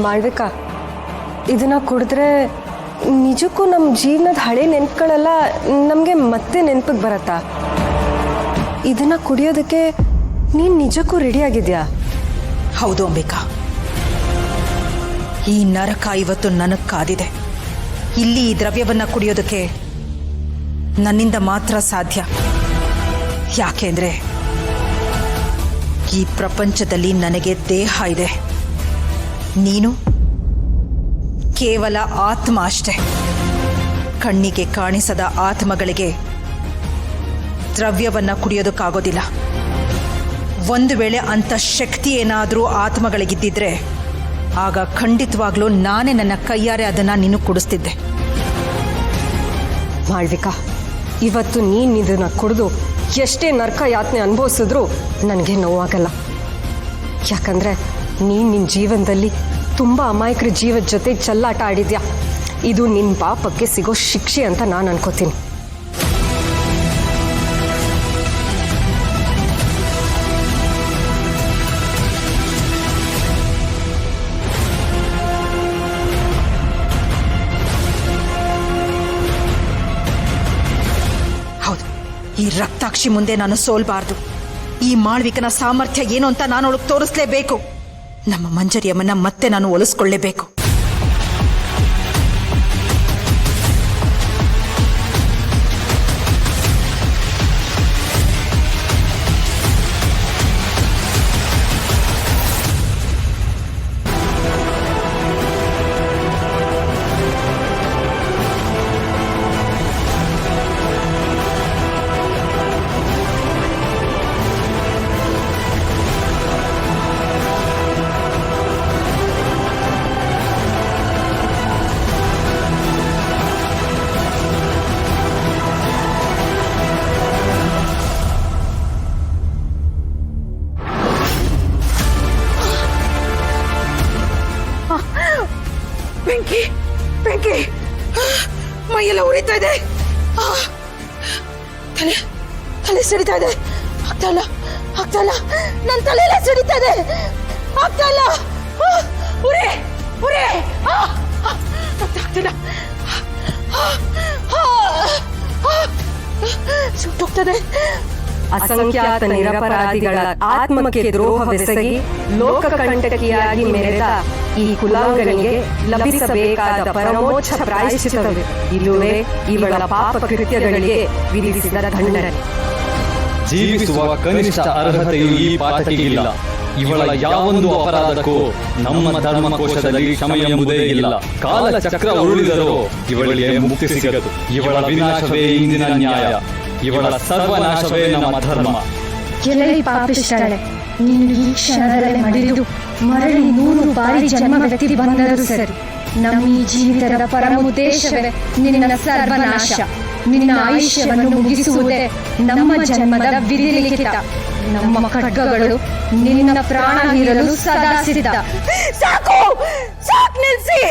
ಮಾಳ್ವಿಕಾ, ಇದನ್ನ ಕುಡಿದ್ರೆ ನಿಜಕ್ಕೂ ನಮ್ಮ ಜೀವನದ ಹಳೆ ನೆನಪುಗಳೆಲ್ಲ ನಮಗೆ ಮತ್ತೆ ನೆನಪಿಗೆ ಬರತ್ತಾ? ಇದನ್ನ ಕುಡಿಯೋದಕ್ಕೆ ನೀನು ನಿಜಕ್ಕೂ ರೆಡಿ ಆಗಿದ್ಯಾ? ಹೌದು ಅಂಬಿಕಾ, ಈ ನರಕ ಇವತ್ತು ನನಗೆ ಕಾದಿದೆ. ಇಲ್ಲಿ ಈ ದ್ರವ್ಯವನ್ನ ಕುಡಿಯೋದಕ್ಕೆ ನನ್ನಿಂದ ಮಾತ್ರ ಸಾಧ್ಯ. ಯಾಕೆಂದ್ರೆ ಈ ಪ್ರಪಂಚದಲ್ಲಿ ನನಗೆ ದೇಹ ಇದೆ, ನೀನು ಕೇವಲ ಆತ್ಮ ಅಷ್ಟೆ. ಕಣ್ಣಿಗೆ ಕಾಣಿಸದ ಆತ್ಮಗಳಿಗೆ ದ್ರವ್ಯವನ್ನ ಕುಡಿಯೋದಕ್ಕಾಗೋದಿಲ್ಲ. ಒಂದು ವೇಳೆ ಅಂಥ ಶಕ್ತಿ ಏನಾದರೂ ಆತ್ಮಗಳಿಗಿದ್ದಿದ್ರೆ ಆಗ ಖಂಡಿತವಾಗ್ಲೂ ನಾನೇ ನನ್ನ ಕೈಯಾರೆ ಅದನ್ನ ನೀನು ಕುಡಿಸ್ತಿದ್ದೆ. ಮಾಳ್ವಿಕಾ, ಇವತ್ತು ನೀನು ಇದನ್ನ ಕುಡಿದು ಎಷ್ಟೇ ನರಕ ಯಾತನೆ ಅನುಭವಿಸಿದ್ರೂ ನನಗೆ ನೋವಾಗಲ್ಲ. ಯಾಕಂದ್ರೆ ನೀನು ನಿನ್ನ ಜೀವನದಲ್ಲಿ ತುಂಬ ಅಮಾಯಕರ ಜೀವದ ಜೊತೆ ಚೆಲ್ಲಾಟ ಆಡಿದ್ಯಾ. ಇದು ನಿನ್ನ ಪಾಪಕ್ಕೆ ಸಿಗೋ ಶಿಕ್ಷೆ ಅಂತ ನಾನು ಅನ್ಕೋತೀನಿ. ಹೌದು, ಈ ರಕ್ತಾಕ್ಷಿ ಮುಂದೆ ನಾನು ಸೋಲ್ಬಾರ್ದು. ಈ ಮಾಳ್ವಿಕನ ಸಾಮರ್ಥ್ಯ ಏನು ಅಂತ ನಾನು ಅವಳಿಗೆ ತೋರಿಸ್ಲೇಬೇಕು. ನಮ್ಮ ಮಂಜರಿಯಮ್ಮನ್ನ ಮತ್ತೆ ನಾನು ಒಲಿಸ್ಕೊಳ್ಳೇಬೇಕು. ಬೆಂಕಿ ಬೆಂಕಿ, ಮೈಯೆಲ್ಲ ಉರಿತಾ ಇದೆ. ತಲೆ ತಲೆ ಸಿಡಿತಾ ಇದೆ. ಆಗ್ತಾ ಇಲ್ಲ, ಆಗ್ತಾ ಇಲ್ಲ, ನನ್ನ ತಲೆಯೆಲ್ಲ ಸಿಡಿತಾ ಇದೆ. ಆಗ್ತಾ ಇಲ್ಲ, ಉರಿ ಉರಿ, ಆಗ್ತಿಲ್ಲ, ಸುಟ್ಟೋಗ್ತದೆ. ಅಸಂಖ್ಯಾತ ನಿರಪರಾಧಿಗಳ ಆತ್ಮಕ್ಕೆ ದ್ರೋಹವೆಸಗಿ ಲೋಕಕಂಟಕಿಯಾಗಿ ಮೆರೆದ ಈ ಕುಲಾಂಗನಿಗೆ ಲಭಿಸಬೇಕಾದ ಪರಮೋಚ್ಚ ಪ್ರಾಯಶ್ಚಿತ್ತವೇ ಇಲ್ಲವೇ ಇವಳ ಪಾಪ ಕೃತ್ಯಗಳಿಗೆ ವಿಧಿಸಿದ ದಂಡನೆ. ಜೀವಿಸುವ ಕನಿಷ್ಠ ಅರ್ಹತೆಯು ಈ ಪಾತಕಿಗಿಲ್ಲ. ಇವಳ ಯಾವೊಂದು ಅಪರಾಧಕ್ಕೂ ನಮ್ಮ ಧರ್ಮಕೋಶದಲ್ಲಿ ಕ್ಷಮೆ ಎಂಬುದೇ ಇಲ್ಲ. ಕಾಲ ಚಕ್ರ ಉರುಳಿದರೂ ಇವಳಿಗೆ ಮುಕ್ತಿ ಸಿಗದು. ಇವಳ ವಿನಾಶವೇ ಇಂದಿನ ನ್ಯಾಯ, ಇವಳ ಸರ್ವನಾಶವೇ ನಮ್ಮ ಧರ್ಮ. ಎಲೈ ಪಾಪಿಷ್ಠಳೆ, ನೀನು ಈ ಕ್ಷಣದಲ್ಲೇ ಮಡಿದು ಮರಳಿ 100 ಬಾರಿ ಜನ್ಮವೆತ್ತಿ ಬಂದರೂ ಸರಿ, ನಮ್ಮ ಈ ಜೀವಿತದ ಪರಮ ಉದ್ದೇಶವೇ ನಿನ್ನ ಸರ್ವನಾಶ. ನಿನ್ನ ಆಯುಷ್ಯವನ್ನು ಮುಗಿಸುವುದೇ ನಮ್ಮ ಜನ್ಮದ ವಿಧಿಲಿಖಿತ. ನಮ್ಮ ಖಡ್ಗಗಳು ನಿನ್ನ ಪ್ರಾಣ ಹೀರಲು ಸದಾ ಸಿದ್ಧ. ಸಾಕು, ಸಾಕು ನಿಲ್ಸಿ.